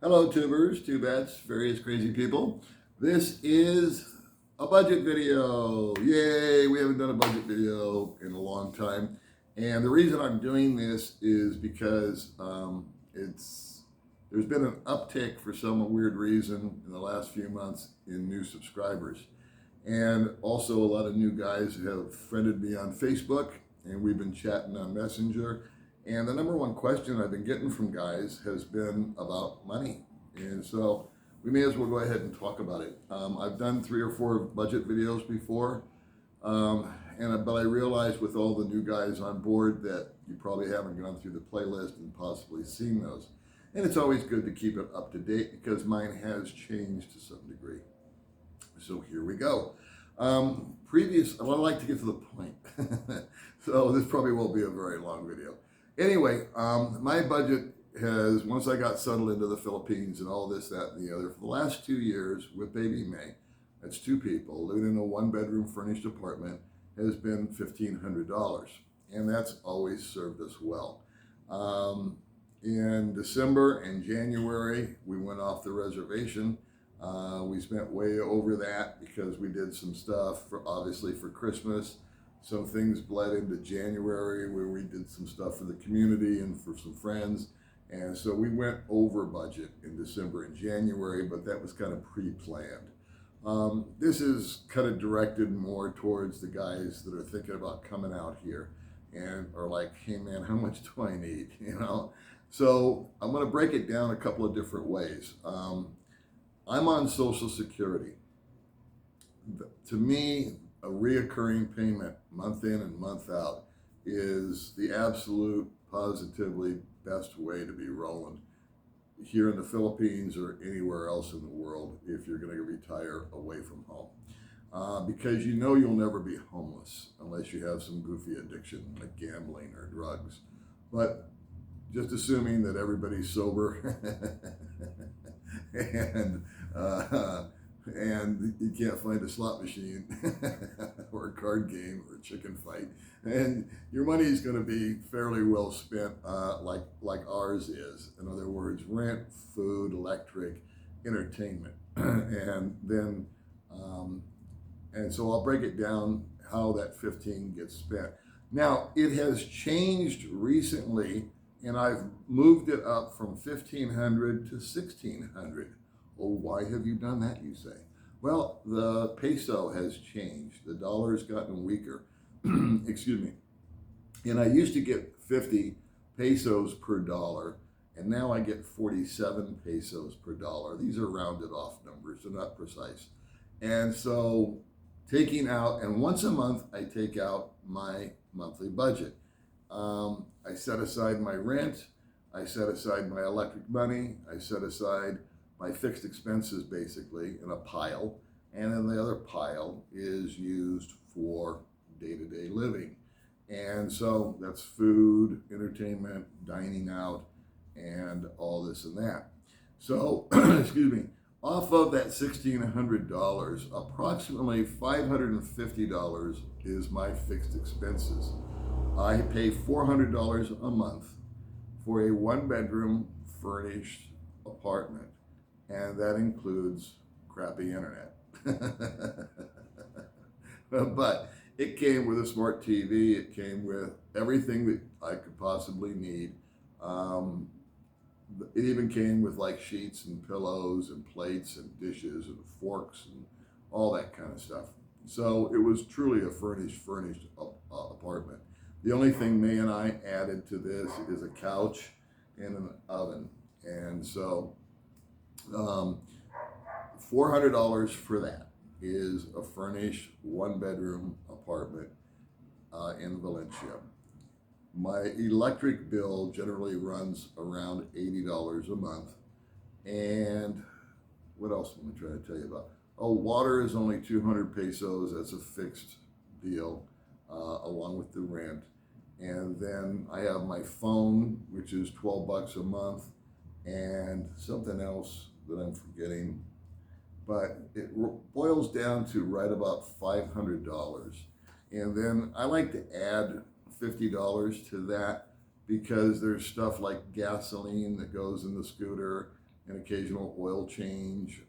Hello, tubers, tubettes, various crazy people. This is a budget video. Yay! We haven't done a budget video in a long time, and the reason I'm doing this is because there's been an uptick for some weird reason in the last few months in new subscribers, and also a lot of new guys have friended me on Facebook, and we've been chatting on Messenger. And the number one question I've been getting from guys has been about money. And so we may as well go ahead and talk about it. I've done 3 or 4 budget videos before, but I realized with all the new guys on board that you probably haven't gone through the playlist and possibly seen those. And it's always good to keep it up to date because mine has changed to some degree. So here we go. I'd like to get to the point. So this probably won't be a very long video. Anyway, my budget has, once I got settled into the Philippines and all this, that, and the other, for the last 2 years with baby May, that's 2 people living in a 1-bedroom furnished apartment, has been $1,500. And that's always served us well. In December and January, we went off the reservation. We spent way over that because we did some stuff obviously for Christmas. Some things bled into January where we did some stuff for the community and for some friends. And so we went over budget in December and January, but that was kind of pre-planned. This is kind of directed more towards the guys that are thinking about coming out here and are like, hey man, how much do I need? So I'm going to break it down a couple of different ways. I'm on Social Security. To me, a reoccurring payment month in and month out is the absolute positively best way to be rolling here in the Philippines or anywhere else in the world if you're going to retire away from home. Because you'll never be homeless unless you have some goofy addiction like gambling or drugs. But just assuming that everybody's sober and you can't find a slot machine or a card game or a chicken fight, and your money is going to be fairly well spent, like ours is. In other words, rent, food, electric, entertainment, and so I'll break it down how that 15 gets spent. Now it has changed recently, and I've moved it up from 1,500 to 1,600. Oh, why have you done that, you say? Well, the peso has changed. The dollar's gotten weaker. Excuse me. And I used to get 50 pesos per dollar, and now I get 47 pesos per dollar. These are rounded off numbers, they're not precise. And so and once a month, I take out my monthly budget. I set aside my rent, I set aside my electric money, I set aside my fixed expenses basically in a pile, and then the other pile is used for day-to-day living. And so that's food, entertainment, dining out, and all this and that. So, excuse me, off of that $1,600, approximately $550 is my fixed expenses. I pay $400 a month for a 1-bedroom furnished apartment, and that includes crappy internet. But it came with a smart TV, it came with everything that I could possibly need. It even came with like sheets and pillows and plates and dishes and forks and all that kind of stuff. So it was truly a furnished apartment. The only thing May and I added to this is a couch and an oven. And so $400 for that is a furnished 1-bedroom apartment in Valencia. My electric bill generally runs around $80 a month. And what else am I trying to tell you about? Oh, water is only 200 pesos. That's a fixed deal, along with the rent. And then I have my phone, which is $12 a month, and something else that I'm forgetting. But it boils down to right about $500. And then I like to add $50 to that because there's stuff like gasoline that goes in the scooter an occasional oil change.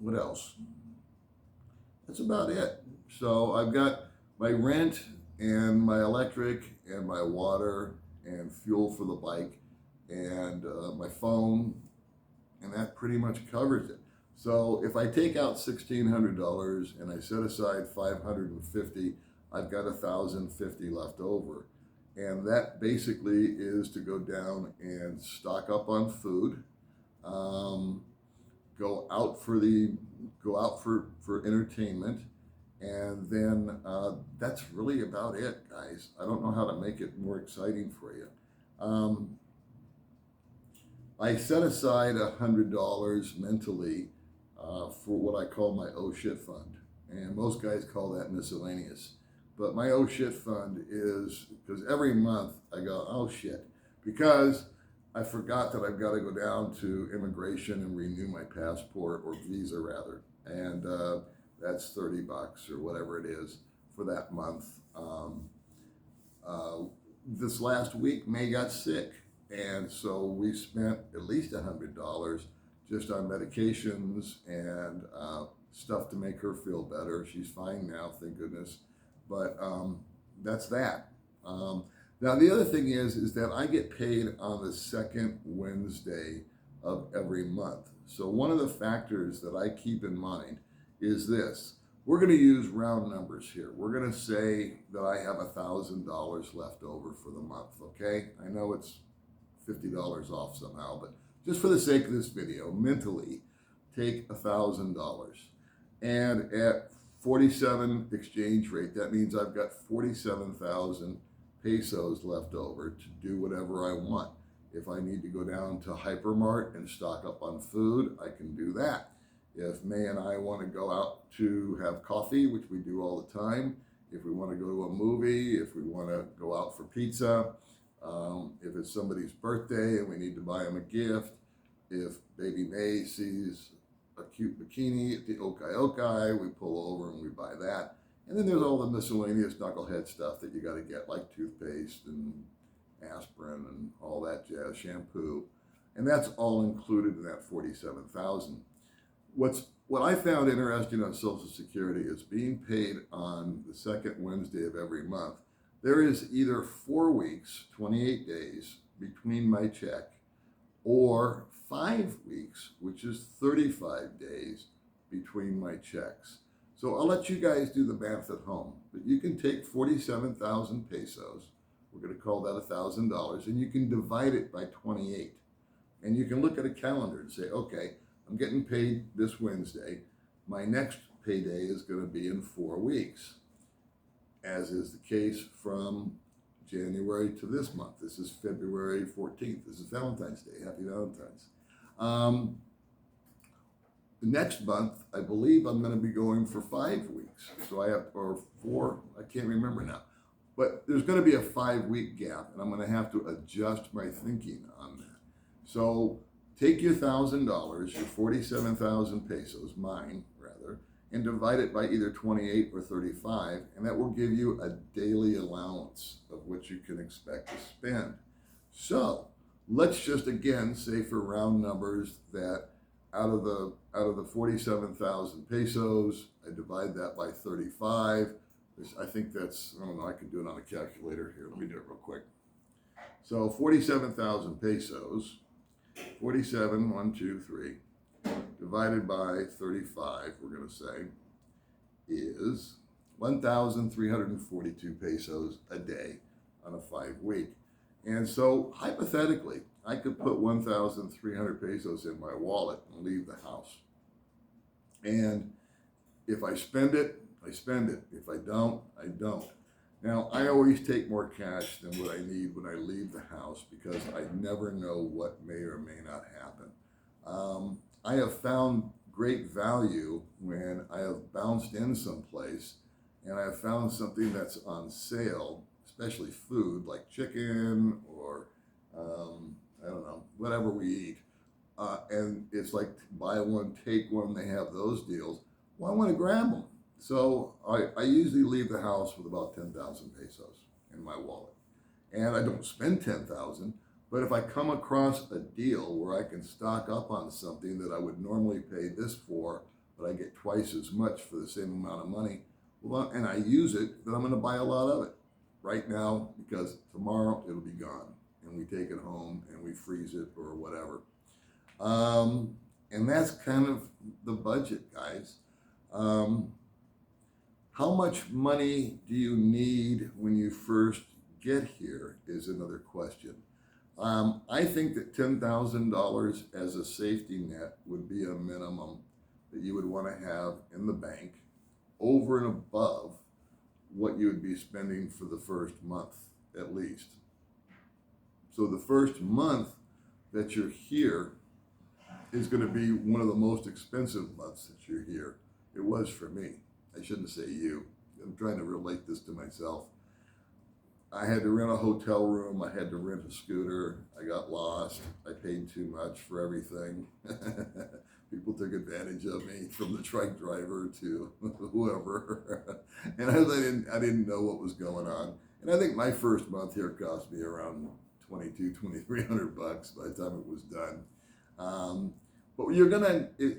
What else? That's about it. So I've got my rent and my electric and my water and fuel for the bike and my phone, and that pretty much covers it. So if I take out $1,600 and I set aside $550, I've got $1,050 left over. And that basically is to go down and stock up on food, go out for entertainment, and then that's really about it, guys. I don't know how to make it more exciting for you. I set aside $100 mentally for what I call my oh shit fund, and most guys call that miscellaneous. But my oh shit fund is because every month I go, oh shit, because I forgot that I've got to go down to immigration and renew my passport, or visa rather, and that's $30 or whatever it is for that month. This last week, May got sick, and so we spent at least $100 just on medications and stuff to make her feel better. She's fine now, thank goodness. But that's that. Now the other thing is that I get paid on the second Wednesday of every month. So one of the factors that I keep in mind is this. We're going to use round numbers here. We're going to say that I have $1,000 left over for the month, okay? I know it's $50 off somehow, but just for the sake of this video, mentally take $1,000. And at 47 exchange rate, that means I've got 47,000 pesos left over to do whatever I want. If I need to go down to Hypermart and stock up on food, I can do that. If May and I want to go out to have coffee, which we do all the time, if we want to go to a movie, if we want to go out for pizza, if it's somebody's birthday and we need to buy them a gift, if baby May sees a cute bikini at the Okai Okai, we pull over and we buy that. And then there's all the miscellaneous knucklehead stuff that you got to get, like toothpaste and aspirin and all that jazz, shampoo. And that's all included in that 47,000. What I found interesting on Social Security is being paid on the second Wednesday of every month. There is either 4 weeks, 28 days between my check, or 5 weeks, which is 35 days between my checks. So I'll let you guys do the math at home, but you can take 47,000 pesos, we're going to call that $1,000, and you can divide it by 28. And you can look at a calendar and say, okay, I'm getting paid this Wednesday. My next payday is going to be in 4 weeks, as is the case from January to this month. This is February 14th. This is Valentine's Day. Happy Valentine's. The next month, I believe I'm going to be going for 5 weeks. So I have, or 4, I can't remember now. But there's going to be a 5-week gap, and I'm going to have to adjust my thinking on that. So take your $1,000, your 47,000 pesos, mine rather, and divide it by either 28 or 35, and that will give you a daily allowance of what you can expect to spend. So let's just again say for round numbers that out of the 47,000 pesos, I divide that by 35. I think that's, I don't know, I can do it on a calculator here. Let me do it real quick. So 47,000 pesos, 47, 1, 2, 3, divided by 35, we're going to say, is 1,342 pesos a day on a 5-week. And so hypothetically, I could put 1,300 pesos in my wallet and leave the house. And if I spend it, I spend it. If I don't, I don't. Now, I always take more cash than what I need when I leave the house because I never know what may or may not happen. I have found great value when I have bounced in someplace and I have found something that's on sale, especially food like chicken or I don't know, whatever we eat. And it's like buy one, take one, they have those deals. Well, I want to grab them. So I usually leave the house with about 10,000 pesos in my wallet. And I don't spend 10,000, But if I come across a deal where I can stock up on something that I would normally pay this for, but I get twice as much for the same amount of money, well, and I use it, then I'm going to buy a lot of it right now, because tomorrow it'll be gone, and we take it home and we freeze it or whatever. And that's kind of the budget, guys. How much money do you need when you first get here is another question. I think that $10,000 as a safety net would be a minimum that you would want to have in the bank, over and above what you would be spending for the first month at least. So the first month that you're here is going to be one of the most expensive months that you're here. It was for me. I shouldn't say you. I'm trying to relate this to myself. I had to rent a hotel room. I had to rent a scooter. I got lost. I paid too much for everything. People took advantage of me, from the truck driver to whoever. And I didn't know what was going on. And I think my first month here cost me around $2,300 by the time it was done. But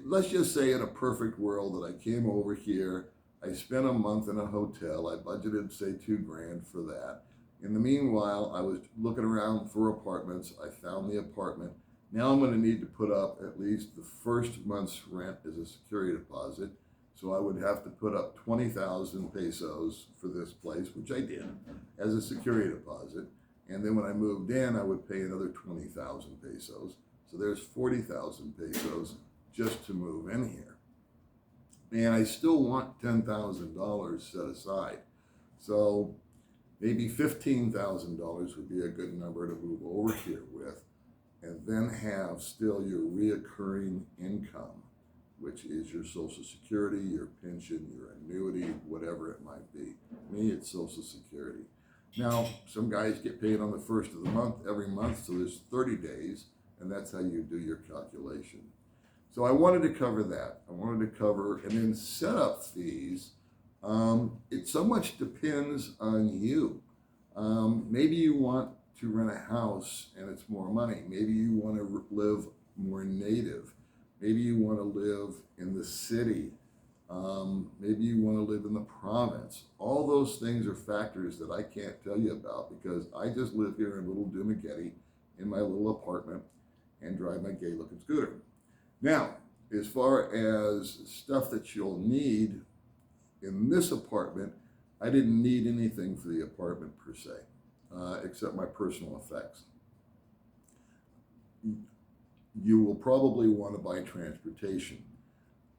let's just say in a perfect world that I came over here, I spent a month in a hotel, I budgeted say $2,000 for that. In the meanwhile, I was looking around for apartments. I found the apartment. Now I'm going to need to put up at least the first month's rent as a security deposit. So I would have to put up 20,000 pesos for this place, which I did, as a security deposit. And then when I moved in, I would pay another 20,000 pesos. So there's 40,000 pesos just to move in here. And I still want $10,000 set aside. So maybe $15,000 would be a good number to move over here with, and then have still your reoccurring income, which is your Social Security, your pension, your annuity, whatever it might be. Me, it's Social Security. Now, some guys get paid on the first of the month, every month, so there's 30 days, and that's how you do your calculation. So I wanted to cover that. I wanted to cover, and then setup fees. It so much depends on you. Maybe you want to rent a house and it's more money. Maybe you want to live more native. Maybe you want to live in the city. Maybe you want to live in the province. All those things are factors that I can't tell you about, because I just live here in Little Dumaguete in my little apartment and drive my gay looking scooter. Now, as far as stuff that you'll need in this apartment, I didn't need anything for the apartment per se, except my personal effects. You will probably want to buy transportation.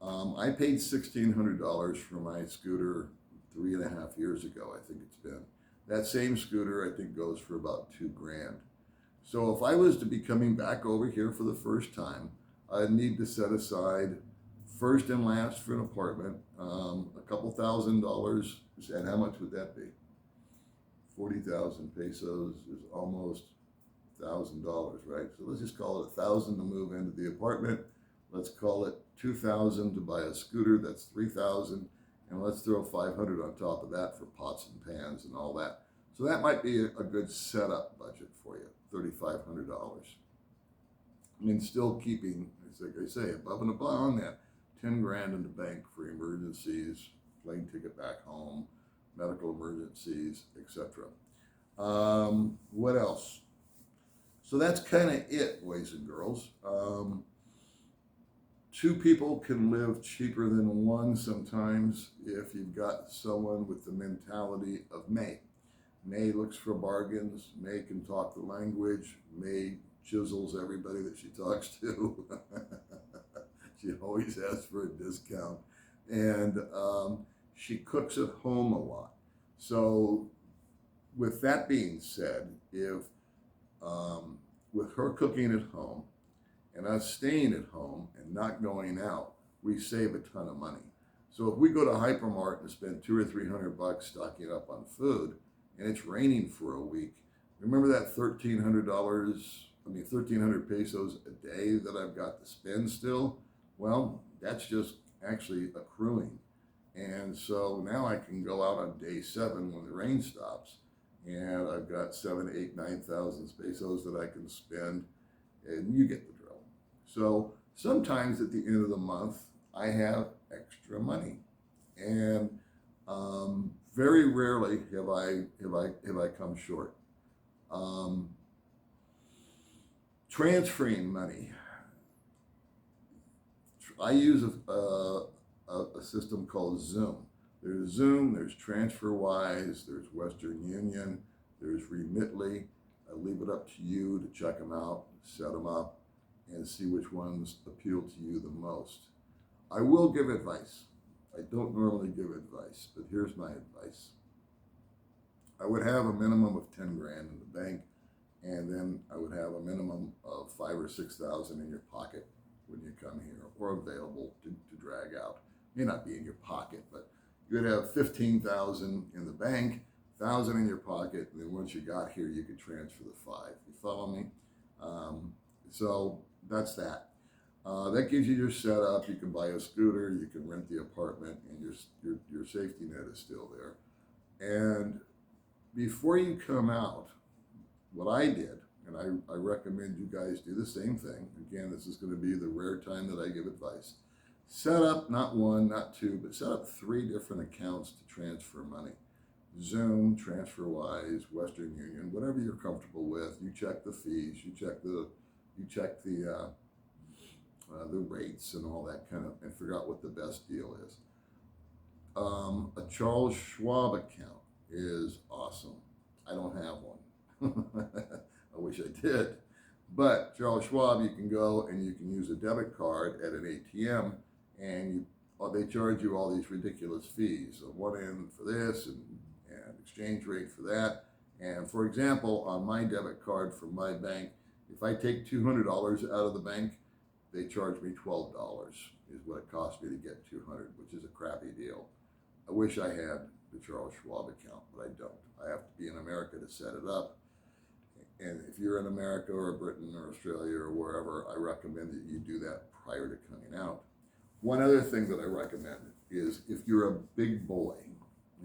I paid $1,600 for my scooter 3.5 years ago, I think it's been. That same scooter, I think, goes for about $2,000. So if I was to be coming back over here for the first time, I'd need to set aside first and last for an apartment, a couple $1,000. And how much would that be? 40,000 pesos is almost $1,000, right? So let's just call it 1,000 to move into the apartment. Let's call it 2,000 to buy a scooter. That's 3,000, and let's throw 500 on top of that for pots and pans and all that. So that might be a good setup budget for you, $3,500. I mean, still keeping, like I say, above and beyond that, $10,000 in the bank for emergencies, plane ticket back home, medical emergencies, etc. What else? So that's kind of it, boys and girls. Two people can live cheaper than one sometimes if you've got someone with the mentality of May. May looks for bargains. May can talk the language. May chisels everybody that she talks to. She always asks for a discount. And she cooks at home a lot. So with that being said, if with her cooking at home and us staying at home and not going out, we save a ton of money. So if we go to Hypermart and spend $200 or $300 stocking up on food, and it's raining for a week, remember that $1,300 pesos a day that I've got to spend still? Well, that's just actually accruing. And so now I can go out on day 7 when the rain stops and I've got 7, 8, 9,000 pesos that I can spend, and you get the drill. So sometimes at the end of the month, I have extra money, and very rarely have I come short. Um, Transferring money. I use a system called Zoom. There's Zoom, there's TransferWise, there's Western Union, there's Remitly. I leave it up to you to check them out, set them up, and see which ones appeal to you the most. I will give advice. I don't normally give advice, but here's my advice. I would have a minimum of 10 grand in the bank, and then I would have a minimum of 5 or 6,000 in your pocket when you come here, or available to drag out. May not be in your pocket, but you would have 15,000 in the bank, 1,000 in your pocket, and then once you got here, you could transfer the 5. You follow me? So that's that. That gives you your setup. You can buy a scooter, you can rent the apartment, and your safety net is still there. And before you come out, what I did, and I recommend you guys do the same thing. Again, this is going to be the rare time that I give advice. Set up not 1, not 2, but set up 3 different accounts to transfer money. Zoom, TransferWise, Western Union, whatever you're comfortable with. You check the fees, you check the rates and all that kind of, and figure out what the best deal is. A Charles Schwab account is awesome. I don't have one. I wish I did. But Charles Schwab, you can go and you can use a debit card at an ATM, and they charge you all these ridiculous fees. So one end for this and exchange rate for that. And for example, on my debit card from my bank, if I take $200 out of the bank, they charge me $12 is what it cost me to get 200, which is a crappy deal. I wish I had the Charles Schwab account, but I don't. I have to be in America to set it up. And if you're in America or Britain or Australia or wherever, I recommend that you do that prior to coming out. One other thing that I recommend is if you're a big boy,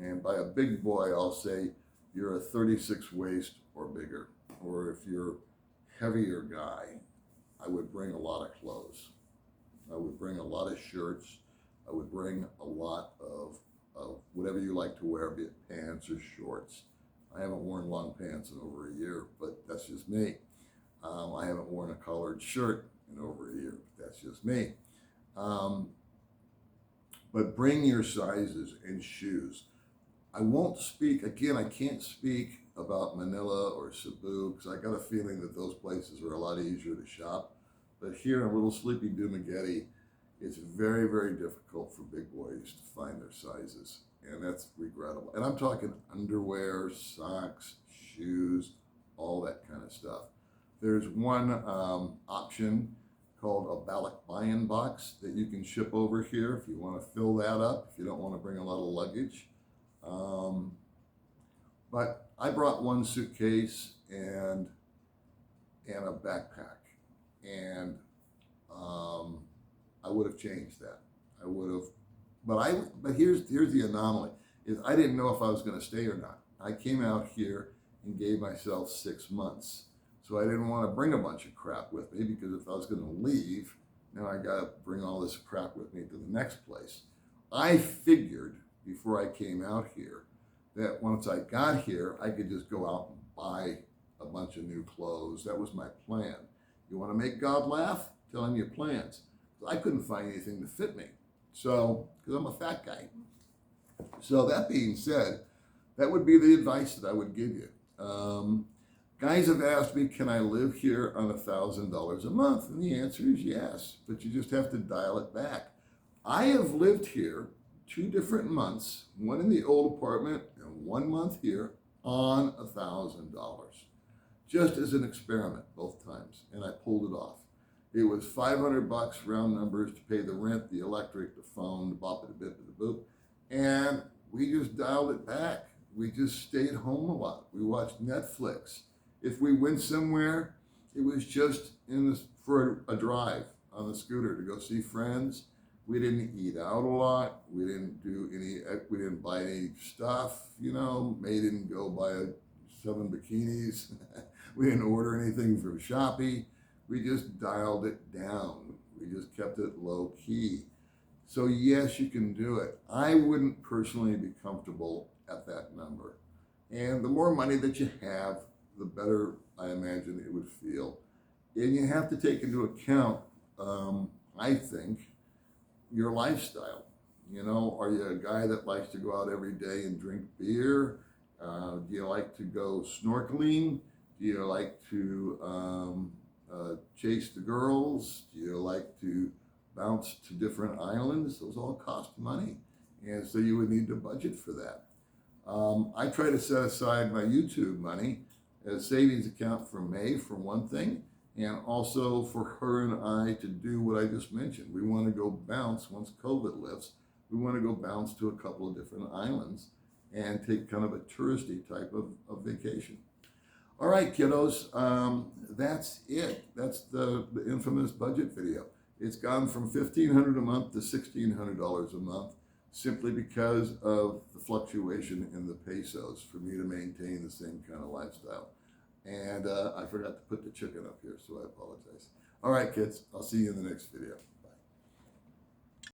and by a big boy, I'll say you're a 36 waist or bigger, or if you're a heavier guy, I would bring a lot of clothes. I would bring a lot of shirts. I would bring a lot of whatever you like to wear, be it pants or shorts. I haven't worn long pants in over a year, but that's just me. I haven't worn a collared shirt in over a year, but that's just me. But bring your sizes and shoes. I won't speak, again, I can't speak about Manila or Cebu because I got a feeling that those places are a lot easier to shop. But here in Little Sleepy Dumaguete, it's very, very difficult for big boys to find their sizes. And that's regrettable. And I'm talking underwear, socks, shoes, all that kind of stuff. There's one option called a Balikbayan box that you can ship over here if you want to fill that up, if you don't want to bring a lot of luggage. But I brought one suitcase and a backpack, and I would have changed that. I would have, but here's the anomaly: is I didn't know if I was going to stay or not. I came out here and gave myself 6 months, so I didn't want to bring a bunch of crap with me because if I was going to leave, now I got to bring all this crap with me to the next place. I figured before I came out here that once I got here, I could just go out and buy a bunch of new clothes. That was my plan. You want to make God laugh? Tell him your plans. I couldn't find anything to fit me. So, because I'm a fat guy. So that being said, that would be the advice that I would give you. Guys have asked me, can I live here on $1,000 a month? And the answer is yes, but you just have to dial it back. I have lived here 2 different months, one in the old apartment and 1 month here on $1,000, just as an experiment both times, and I pulled it off. It was $500 round numbers to pay the rent, the electric, the phone, the bop it a bit, the boop, and we just dialed it back. We just stayed home a lot. We watched Netflix. If we went somewhere, it was just for a drive on the scooter to go see friends. We didn't eat out a lot. We didn't buy any stuff, May didn't go buy 7 bikinis. We didn't order anything from Shopee. We just dialed it down. We just kept it low key. So yes, you can do it. I wouldn't personally be comfortable at that number. And the more money that you have, the better I imagine it would feel. And you have to take into account, I think, your lifestyle. You know, are you a guy that likes to go out every day and drink beer? Do you like to go snorkeling? Do you like to chase the girls? Do you like to bounce to different islands? Those all cost money. And so you would need to budget for that. I try to set aside my YouTube money as savings account for May for one thing, and also for her and I to do what I just mentioned. We want to go bounce once COVID lifts. We want to go bounce to a couple of different islands and take kind of a touristy type of vacation. All right, kiddos, that's it. That's the infamous budget video. It's gone from $1,500 a month to $1,600 a month, simply because of the fluctuation in the pesos for me to maintain the same kind of lifestyle. And I forgot to put the chicken up here, so I apologize. All right, kids, I'll see you in the next video.